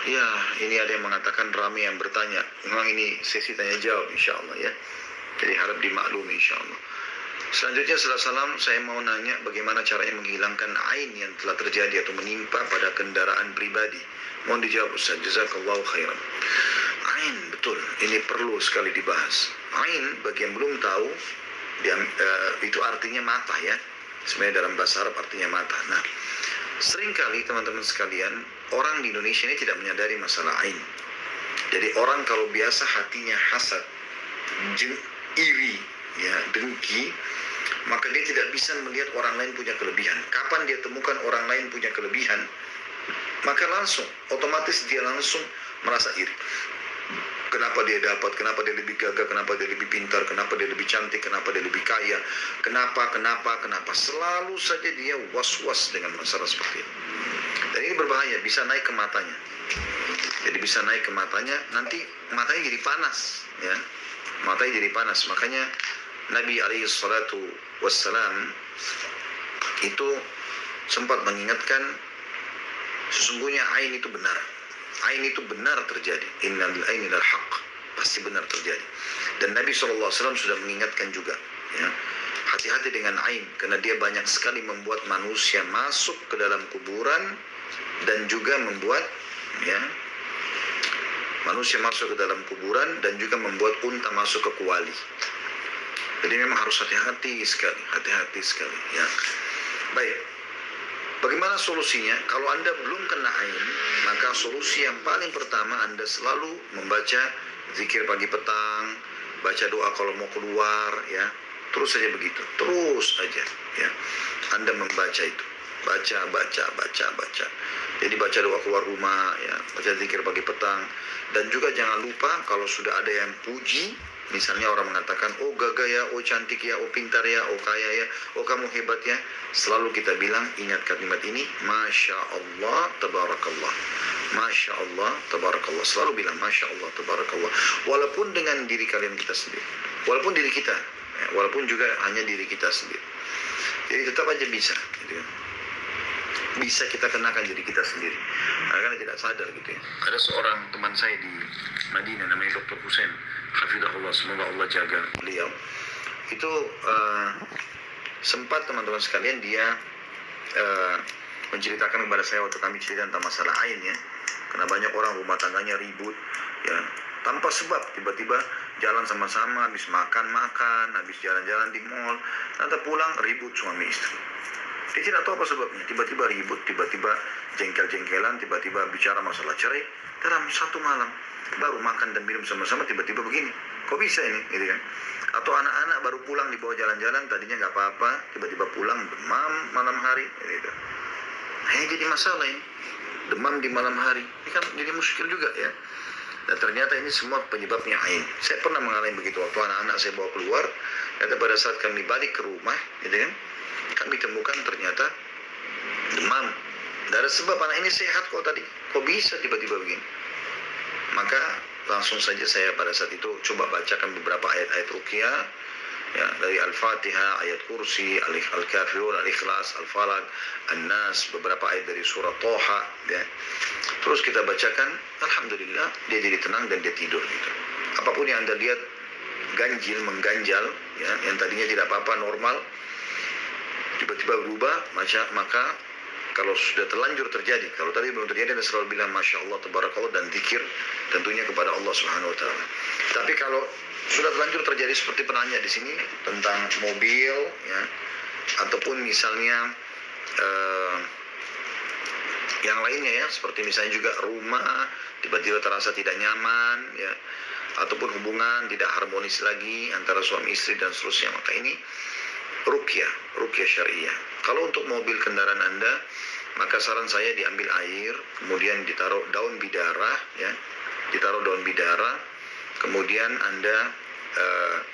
Ya, ini ada yang mengatakan ramai yang bertanya. Memang ini sesi tanya jawab insya Allah ya. Jadi harap dimaklumi insya Allah. Selanjutnya setelah salam saya mau nanya bagaimana caranya menghilangkan ain yang telah terjadi atau menimpa pada kendaraan pribadi. Mohon dijawab Ustaz. Jazakallahu khairan. Ain, betul. Ini perlu sekali dibahas. Ain, bagi yang belum tahu, itu artinya mata ya. Sebenarnya dalam bahasa Arab artinya mata. Nah, seringkali teman-teman sekalian, orang di Indonesia ini tidak menyadari masalah ain. Jadi orang kalau biasa hatinya hasad, iri, ya, dengki, maka dia tidak bisa melihat orang lain punya kelebihan. Kapan dia temukan orang lain punya kelebihan, maka langsung, otomatis dia langsung merasa iri. Kenapa dia dapat, kenapa dia lebih gagah, kenapa dia lebih pintar, kenapa dia lebih cantik, kenapa dia lebih kaya, kenapa. Selalu saja dia was-was dengan masalah seperti itu. Dan ini berbahaya, bisa naik ke matanya. Jadi bisa naik ke matanya, nanti matanya jadi panas, ya. Matanya jadi panas. Makanya Nabi SAW itu sempat mengingatkan, sesungguhnya ain itu benar. Ain itu benar terjadi. Innal aini lal haq. Pasti benar terjadi. Dan Nabi SAW sudah mengingatkan juga, ya, hati-hati dengan ain, karena dia banyak sekali membuat manusia masuk ke dalam kuburan dan juga membuat, ya, manusia masuk ke dalam kuburan dan juga membuat unta masuk ke kuali. Jadi memang harus hati-hati sekali, ya. Baik. Bagaimana solusinya? Kalau Anda belum kena ain, maka solusi yang paling pertama Anda selalu membaca zikir pagi petang, baca doa kalau mau keluar, ya. Terus saja begitu, terus aja, ya. Anda membaca itu, baca. Jadi baca doa keluar rumah, ya, baca zikir pagi petang, dan juga jangan lupa kalau sudah ada yang puji. Misalnya orang mengatakan, oh gagah ya, oh cantik ya, oh pintar ya, oh kaya ya, oh kamu hebat ya. Selalu kita bilang, ingat kalimat ini, Masya Allah, Tabarakallah. Masya Allah, Tabarakallah. Selalu bilang, Masya Allah, Tabarakallah. Walaupun dengan diri kalian kita sendiri. Walaupun diri kita. Ya, walaupun juga hanya diri kita sendiri. Jadi tetap aja bisa. Gitu ya. Bisa kita kenakan diri kita sendiri. Karena tidak sadar gitu ya. Ada seorang teman saya di Madinah, namanya Dr. Hussein. Hafidahullah, semoga Allah jaga beliau. Itu sempat teman-teman sekalian dia menceritakan kepada saya waktu kami cerita tentang masalah ain ya. Karena banyak orang rumah tangganya ribut ya, tanpa sebab. Tiba-tiba jalan sama-sama, habis makan, habis jalan-jalan di mall, nanti pulang ribut suami istri. Dia tidak tahu apa sebabnya. Tiba-tiba ribut, tiba-tiba jengkel-jengkelan, tiba-tiba bicara masalah cerai dalam satu malam. Baru makan dan minum sama-sama tiba-tiba begini. Kok bisa ini? Gitu kan? Atau anak-anak baru pulang dibawa jalan-jalan, tadinya nggak apa-apa, tiba-tiba pulang demam malam hari. Gitu. Jadi masalah ini. Demam di malam hari. Ini kan jadi muskil juga ya. Dan ternyata ini semua penyebabnya ain. Saya pernah mengalami begitu waktu anak-anak saya bawa keluar. Dan pada saat kami balik ke rumah, gitu kan, kami temukan ternyata demam. Tidak ada sebab, anak ini sehat kok tadi. Kok bisa tiba-tiba begini? Maka langsung saja saya pada saat itu coba bacakan beberapa ayat-ayat ruqyah, ya, dari Al-Fatihah, ayat kursi, Al-Kafirun, Al-Ikhlas, Al-Falaq, An-Nas, beberapa ayat dari surah Toha, ya. Terus kita bacakan, alhamdulillah dia jadi tenang dan dia tidur gitu. Apapun yang Anda lihat mengganjal, ya, yang tadinya tidak apa-apa normal, tiba-tiba berubah, maka kalau sudah terlanjur terjadi, kalau tadi belum terjadi, Anda selalu bilang Masya Allah, Tabarakallah, dan zikir tentunya kepada Allah Subhanahu Wa Taala. Tapi kalau sudah terlanjur terjadi seperti penanya di sini tentang mobil, ya, ataupun misalnya yang lainnya ya, seperti misalnya juga rumah tiba-tiba terasa tidak nyaman, ya, ataupun hubungan tidak harmonis lagi antara suami istri dan seterusnya, maka ini ruqyah syariah. Kalau untuk mobil kendaraan Anda, maka saran saya diambil air, kemudian ditaruh daun bidara, ya, kemudian Anda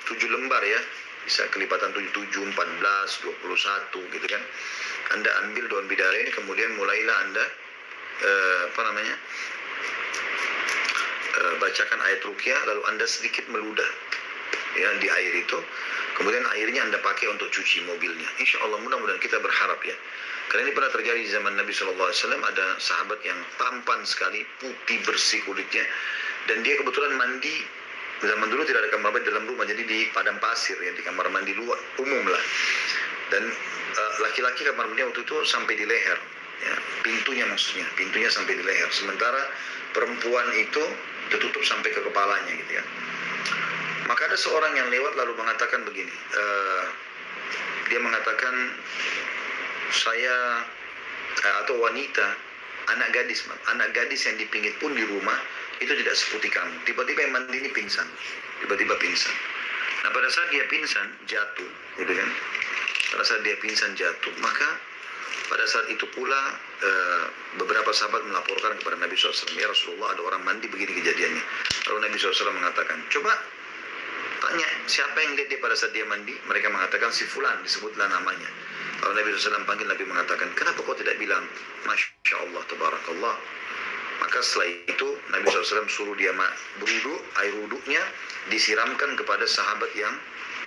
7 lembar ya, bisa kelipatan 7, 14, 21 gitu kan. Anda ambil daun bidara ini, kemudian mulailah Anda bacakan ayat ruqyah, lalu Anda sedikit meludah ya di air itu. Kemudian airnya Anda pakai untuk cuci mobilnya. Insya Allah, mudah-mudahan kita berharap ya. Karena ini pernah terjadi di zaman Nabi SAW, ada sahabat yang tampan sekali, putih bersih kulitnya, dan dia kebetulan mandi. Zaman dulu tidak ada kamar mandi dalam rumah, jadi di padang pasir ya, di kamar mandi luar umum lah. Dan laki-laki kamar mandi waktu itu sampai di leher, ya, pintunya maksudnya, pintunya sampai di leher. Sementara perempuan itu tertutup sampai ke kepalanya gitu ya. Maka ada seorang yang lewat lalu mengatakan begini, dia mengatakan, saya atau wanita, anak gadis yang di pinggir pun di rumah itu tidak seputih kamu. Tiba-tiba yang mandi ini pingsan, tiba-tiba pingsan. Nah pada saat dia pingsan jatuh, gitu kan? Pada saat dia pingsan jatuh, maka pada saat itu pula beberapa sahabat melaporkan kepada Nabi SAW, ya Rasulullah, ada orang mandi begini kejadiannya. Lalu Nabi SAW mengatakan, coba tanya siapa yang lihat dia pada saat dia mandi. Mereka mengatakan si fulan, disebutlah namanya. Lalu Nabi SAW panggil, Nabi mengatakan, kenapa kau tidak bilang Masya Allah, Tabarakallah? Maka setelah itu Nabi SAW suruh dia berwudu, air wuduknya disiramkan kepada sahabat yang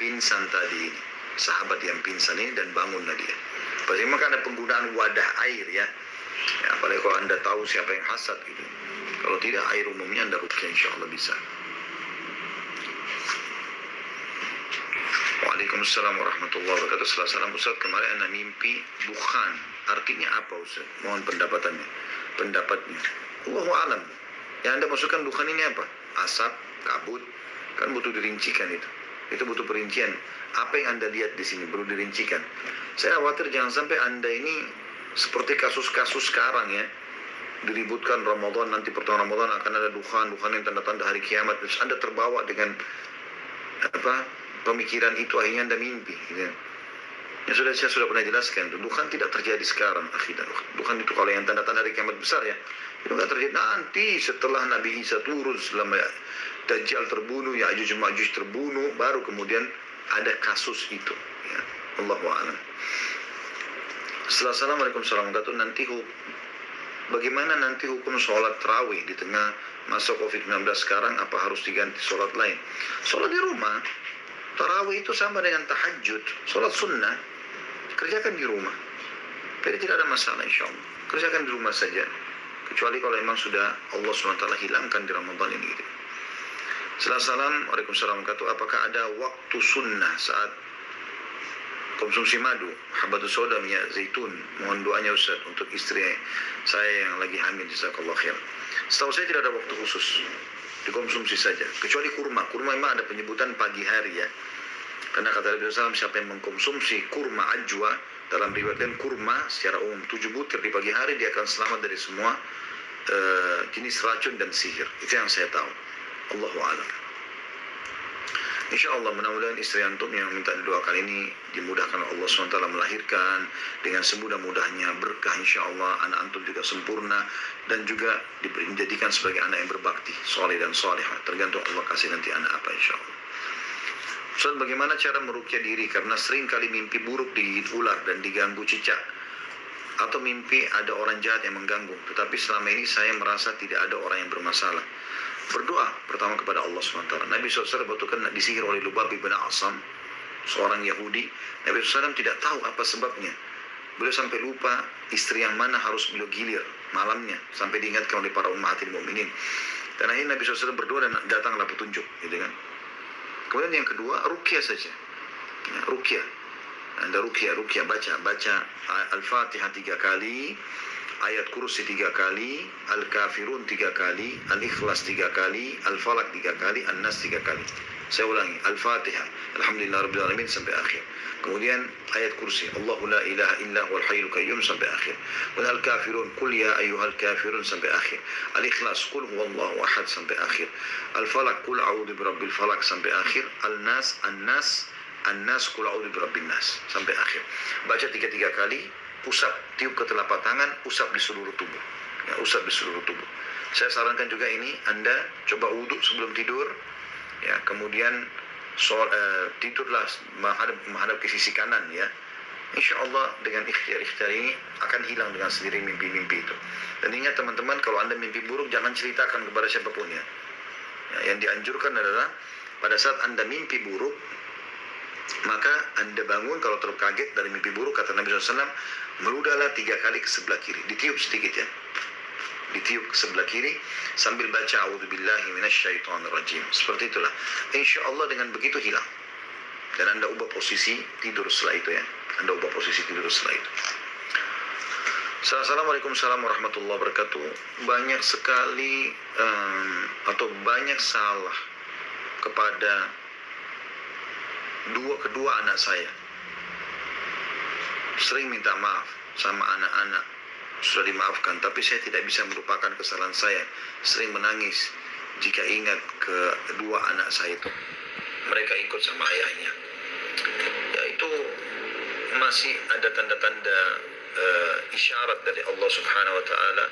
pingsan tadi ini. Sahabat yang pingsan ini, dan bangunlah dia. Pasti maka ada penggunaan wadah air ya. Ya, apalagi kalau Anda tahu siapa yang hasad gitu. Kalau tidak, air umumnya Anda rukyah insya Allah bisa. Waalaikumsalam warahmatullahi wabarakatuh. Salam Ustaz, kemarin Anda mimpi dukhan. Artinya apa Ustaz? Mohon pendapatnya. Allahu alam. Yang Anda masukkan dukhan ini apa? Asap, kabut, kan butuh dirincikan itu. Itu butuh perincian. Apa yang Anda lihat di sini perlu dirincikan. Saya khawatir jangan sampai Anda ini seperti kasus-kasus sekarang ya. Diributkan Ramadan, nanti pertengahan Ramadan akan ada dukhan yang tanda-tanda hari kiamat. Terus Anda terbawa dengan pemikiran itu, akhirnya Anda mimpi gitu. Ya saya sudah pernah jelaskan, dukhan tidak terjadi sekarang, akhirnya dukhan itu kalau yang tanda-tanda hari kiamat besar ya, itu nggak terjadi nanti setelah Nabi Isa turun, selama Dajjal terbunuh, Ya'juj Ma'juj terbunuh, baru kemudian ada kasus itu ya. Allahu a'lam. Assalamualaikum warahmatullahi wabarakatuh. Nanti bagaimana nanti hukum sholat tarawih di tengah masa COVID-19 sekarang, apa harus diganti sholat lain? Sholat di rumah, tarawih itu sama dengan tahajud, sholat sunnah, kerjakan di rumah. Jadi tidak ada masalah insya Allah. Kerjakan di rumah saja. Kecuali kalau memang sudah Allah SWT hilangkan di Ramadan ini gitu. Assalamualaikum warahmatullahi wabarakatuh. Apakah ada waktu sunnah saat konsumsi madu, habatus soda, minyak zaitun? Mohon doanya Ustaz untuk istri saya yang lagi hamil, jazakallah khair. Setahu saya tidak ada waktu khusus, dikonsumsi saja. Kecuali kurma. Kurma memang ada penyebutan pagi hari ya. Karena kata Nabi SAW, siapa yang mengkonsumsi kurma ajwa, dalam riwayat lain kurma secara umum 7 butir di pagi hari, dia akan selamat dari semua jenis racun dan sihir. Itu yang saya tahu. Allahu a'lam. Insya Allah mudah-mudahan istri antum yang minta didoakan ini dimudahkan Allah SWT melahirkan dengan semudah-mudahnya, berkah insya Allah, anak antum juga sempurna dan juga dijadikan sebagai anak yang berbakti, soleh dan solehah. Tergantung Allah kasih nanti anak apa insya Allah. Ustaz, bagaimana cara meruqyah diri karena sering kali mimpi buruk digigit ular dan diganggu cicak, atau mimpi ada orang jahat yang mengganggu, tetapi selama ini saya merasa tidak ada orang yang bermasalah. Berdoa pertama kepada Allah SWT. Nabi SAW waktu kena disihir oleh Lubab bin Asam, seorang Yahudi, Nabi SAW tidak tahu apa sebabnya. Beliau sampai lupa istri yang mana harus beliau gilir malamnya, sampai diingatkan oleh para ummahatil mu'minin. Dan akhirnya Nabi SAW berdoa dan datanglah petunjuk gitu kan. Kemudian yang kedua, ruqyah saja ya, ruqyah. Anda ruqyah baca Al-Fatihah 3 kali, ayat kursi 3 kali, Al-Kafirun 3 kali, Al-Ikhlas 3 kali, Al-Falaq 3 kali, An-Nas 3 kali. Saya ulangi, Al-Fatihah, Alhamdulillahirabbil alamin sampai akhir. Kemudian ayat kursi, Allahu la ilaha illa huwal hayyul qayyum sampai akhir. Kemudian Al-Kafirun, Qul ya ayyuhal kafirun sampai akhir. Al-Ikhlas, Qul huwallahu ahad sampai akhir. Al-Falaq, Qul a'udzu birabbil falaq sampai akhir. An-Nas, Qul a'udzu birabbin nas sampai akhir. Baca 3 kali. Usap, tiup ke telapak tangan, usap di seluruh tubuh. Ya, usap di seluruh tubuh. Saya sarankan juga ini, Anda coba wudhu sebelum tidur. Ya, kemudian tidurlah menghadap ke sisi kanan ya. Insya Allah dengan ikhtiar ini akan hilang dengan sendiri mimpi-mimpi itu. Dan ingat teman-teman, kalau Anda mimpi buruk jangan ceritakan kepada siapapun ya. Yang dianjurkan adalah pada saat Anda mimpi buruk, Maka Anda bangun kalau terkaget dari mimpi buruk, kata Nabi SAW, meludahlah 3 kali ke sebelah kiri, ditiup sedikit ya, ditiup ke sebelah kiri sambil baca a'udzubillahi minasyaitonirrajim. Seperti itulah. Insya Allah dengan begitu hilang. Dan Anda ubah posisi tidur setelah itu ya. Anda ubah posisi tidur setelah itu. Assalamualaikum warahmatullahi wabarakatuh. Banyak sekali atau banyak salah kepada kedua anak saya. Sering minta maaf sama anak-anak, sudah dimaafkan, tapi saya tidak bisa melupakan kesalahan saya. Sering menangis jika ingat kedua anak saya itu. Mereka ikut sama ayahnya. Ya, itu masih ada tanda-tanda isyarat dari Allah Subhanahu wa taala,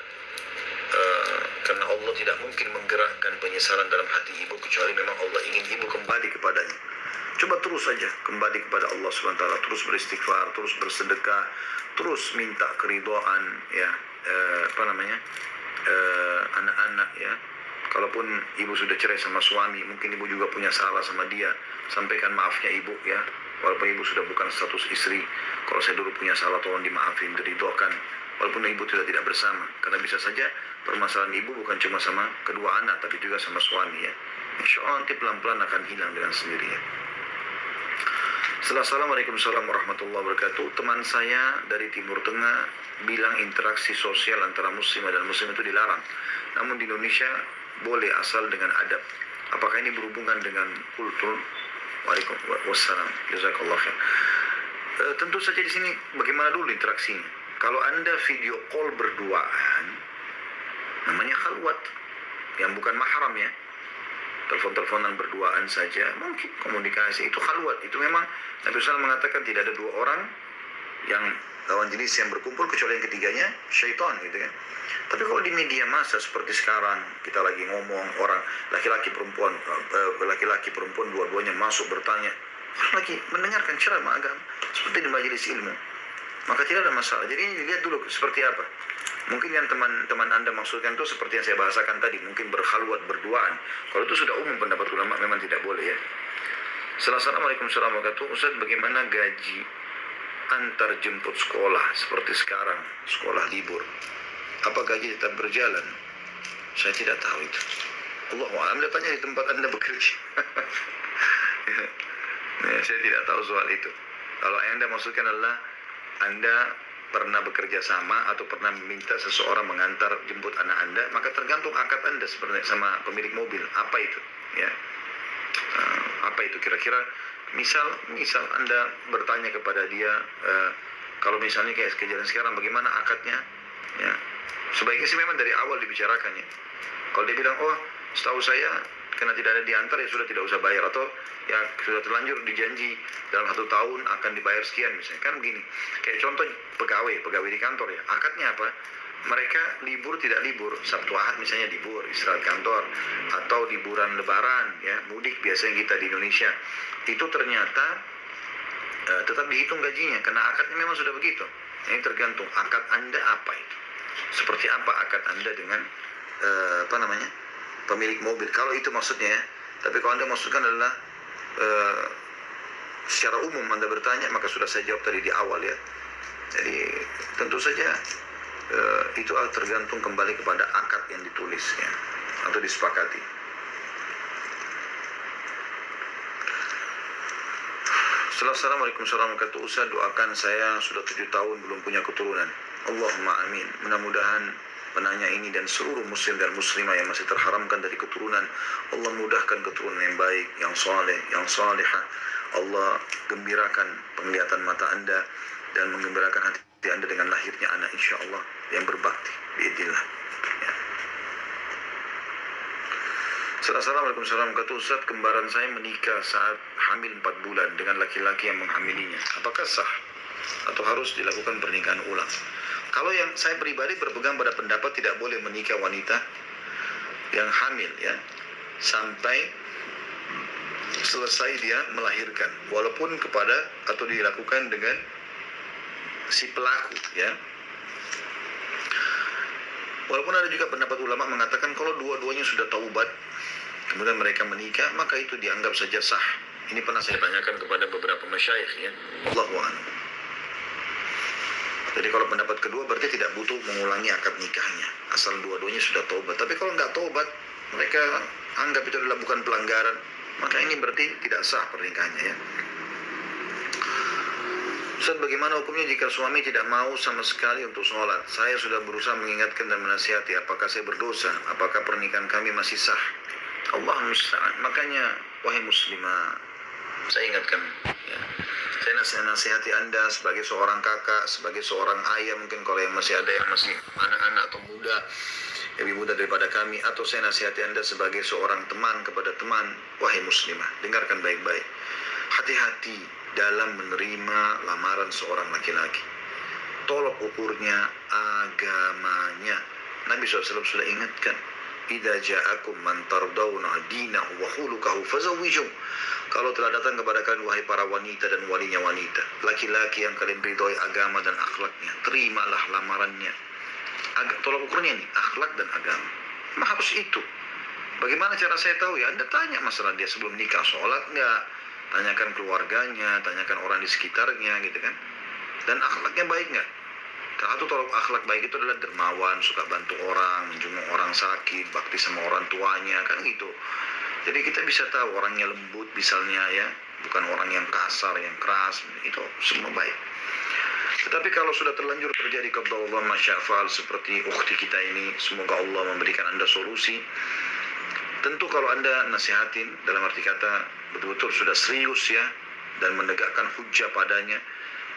karena Allah tidak mungkin menggerakkan penyesalan dalam hati ibu kecuali memang Allah ingin ibu kembali kepadanya. Coba terus saja kembali kepada Allah Subhanahu wa taala, terus beristighfar, terus bersedekah, terus minta keridhaan ya, anak-anak ya. Kalaupun ibu sudah cerai sama suami, mungkin ibu juga punya salah sama dia, sampaikan maafnya ibu ya. Walaupun ibu sudah bukan status istri, kalau saya dulu punya salah tolong dimaafin, diridhokan. Walaupun ibu tidak bersama, karena bisa saja permasalahan ibu bukan cuma sama kedua anak, tapi juga sama suami ya. Insya Allah nanti pelan-pelan akan hilang dengan sendirinya. Assalamualaikum warahmatullahi wabarakatuh. Teman saya dari Timur Tengah bilang interaksi sosial antara muslim dan muslim itu dilarang. Namun di Indonesia boleh asal dengan adab. Apakah ini berhubungan dengan kultur? Waalaikumsalam. Jazakallah khair. Tentu saja di sini bagaimana dulu interaksinya. Kalau Anda video call berduaan, namanya khalwat, yang bukan mahram ya. Telepon-teleponan berduaan saja, mungkin komunikasi, itu khalwat. Itu memang Nabi SAW mengatakan tidak ada dua orang yang lawan jenis yang berkumpul kecuali yang ketiganya syaitan gitu kan. Tapi kalau di media massa seperti sekarang, kita lagi ngomong orang laki-laki perempuan dua-duanya masuk bertanya, orang lagi mendengarkan ceramah agama seperti di majelis ilmu, maka tidak ada masalah. Jadi lihat dulu seperti apa. Mungkin yang teman-teman Anda maksudkan itu seperti yang saya bahasakan tadi, mungkin berkhalwat, berduaan. Kalau itu sudah umum pendapat ulama, memang tidak boleh ya. Assalamualaikum warahmatullahi wabarakatuh. Ustaz, bagaimana gaji antar jemput sekolah seperti sekarang, sekolah libur? Apa gaji tetap berjalan? Saya tidak tahu itu. Allahu a'lam. Anda tanya di tempat Anda bekerja. Ya, saya tidak tahu soal itu. Kalau yang Anda maksudkan adalah Anda pernah bekerja sama atau pernah meminta seseorang mengantar jemput anak Anda, maka tergantung akad Anda sebenarnya sama pemilik mobil. Apa itu? Ya. Apa itu kira-kira? Misal Anda bertanya kepada dia, kalau misalnya kayak kejadian sekarang, bagaimana akadnya? Ya. Sebaiknya sih memang dari awal dibicarakan ya. Kalau dia bilang, oh setahu saya karena tidak ada diantar ya sudah tidak usah bayar, atau ya sudah terlanjur dijanji dalam 1 tahun akan dibayar sekian misalnya, kan begini. Kayak contoh pegawai di kantor ya, akadnya apa? Mereka libur tidak libur, Sabtu Ahad misalnya libur, istirahat kantor, atau liburan lebaran ya, mudik biasanya kita di Indonesia, itu ternyata tetap dihitung gajinya karena akadnya memang sudah begitu. Ini tergantung akad Anda apa itu. Seperti apa akad Anda dengan pemilik mobil, kalau itu maksudnya ya. Tapi kalau Anda maksudkan adalah secara umum Anda bertanya, maka sudah saya jawab tadi di awal ya. Jadi tentu saja itu tergantung kembali kepada akad yang ditulis ya, atau disepakati. Assalamualaikum warahmatullahi wabarakatuh. Ustaz, doakan saya sudah 7 tahun belum punya keturunan. Allahumma amin. Mudah-mudahan penanya ini dan seluruh muslim dan muslimah yang masih terharamkan dari keturunan, Allah mudahkan keturunan yang baik, yang saleh, yang salihah. Allah gembirakan penglihatan mata Anda dan menggembirakan hati Anda dengan lahirnya anak insya Allah yang berbakti biidznillah ya. Assalamualaikum warahmatullahi wabarakatuh. Ustaz, kembaran saya menikah saat hamil 4 bulan dengan laki-laki yang menghamilinya. Apakah sah atau harus dilakukan pernikahan ulang? Kalau yang saya pribadi berpegang pada pendapat tidak boleh menikah wanita yang hamil ya sampai selesai dia melahirkan, walaupun kepada atau dilakukan dengan si pelaku ya. Walaupun ada juga pendapat ulama mengatakan kalau dua-duanya sudah taubat kemudian mereka menikah, maka itu dianggap saja sah Ini pernah saya tanyakan kepada beberapa masyayikh ya. Allahu a'lam. Jadi kalau pendapat kedua berarti tidak butuh mengulangi akad nikahnya, asal dua-duanya sudah tobat. Tapi kalau nggak tobat, mereka anggap itu adalah bukan pelanggaran, maka ini berarti tidak sah pernikahannya ya. Ustaz, bagaimana hukumnya jika suami tidak mau sama sekali untuk sholat? Saya sudah berusaha mengingatkan dan menasihati, apakah saya berdosa? Apakah pernikahan kami masih sah? Allah musta'an. Makanya, wahai muslimah, saya ingatkan, ya. Saya nasihati Anda sebagai seorang kakak, sebagai seorang ayah, mungkin kalau yang masih ada yang masih anak-anak atau muda, lebih muda daripada kami, atau saya nasihati Anda sebagai seorang teman kepada teman, wahai muslimah, dengarkan baik-baik. Hati-hati dalam menerima lamaran seorang laki-laki. Tolok ukurnya agamanya. Nabi SAW sudah ingatkan, idza ja'akum man tardawna dinahu wa khuluquhu fazawwijuh. Kalau telah datang kepada kalian wahai para wanita dan walinya wanita, laki-laki yang kalian ridhoi agama dan akhlaknya, terimalah lamarannya. Tolak ukurnya ini akhlak dan agama. Harus itu. Bagaimana cara saya tahu ya? Anda tanya masalah dia sebelum nikah, sholat nggak? Tanyakan keluarganya, tanyakan orang di sekitarnya gitu kan. Dan akhlaknya baik nggak? Salah satu tolak akhlak baik itu adalah dermawan, suka bantu orang, menjenguk orang sakit, bakti sama orang tuanya, kan gitu. Jadi kita bisa tahu orangnya lembut misalnya ya, bukan orang yang kasar, yang keras, itu semua baik. Tetapi kalau sudah terlanjur terjadi qaddarullah masyafal seperti ukhti kita ini, semoga Allah memberikan Anda solusi. Tentu kalau Anda nasihatin, dalam arti kata betul-betul sudah serius ya, dan menegakkan hujah padanya,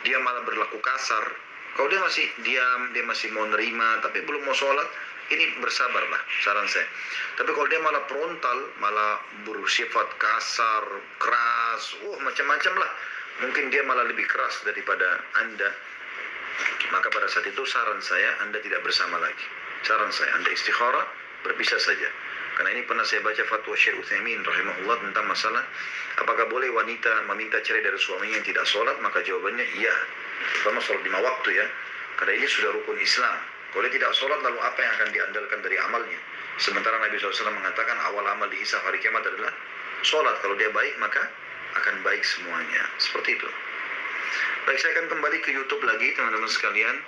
dia malah berlaku kasar. Kalau dia masih diam, dia masih mau nerima, tapi belum mau sholat, ini bersabarlah, saran saya. Tapi kalau dia malah frontal, malah bersifat kasar, keras, macam-macam lah. Mungkin dia malah lebih keras daripada Anda. Maka pada saat itu saran saya, Anda tidak bersama lagi. Saran saya, Anda istikharah, berpisah saja. Karena ini pernah saya baca fatwa Syekh Utsaimin rahimahullah tentang masalah apakah boleh wanita meminta cerai dari suaminya yang tidak sholat, maka jawabannya iya. Pertama sholat 5 waktu ya, karena ini sudah rukun Islam. Kalau dia tidak sholat, lalu apa yang akan diandalkan dari amalnya? Sementara Nabi SAW mengatakan awal amal dihisab hari kiamat adalah sholat. Kalau dia baik, maka akan baik semuanya. Seperti itu. Baik, saya akan kembali ke YouTube lagi teman-teman sekalian.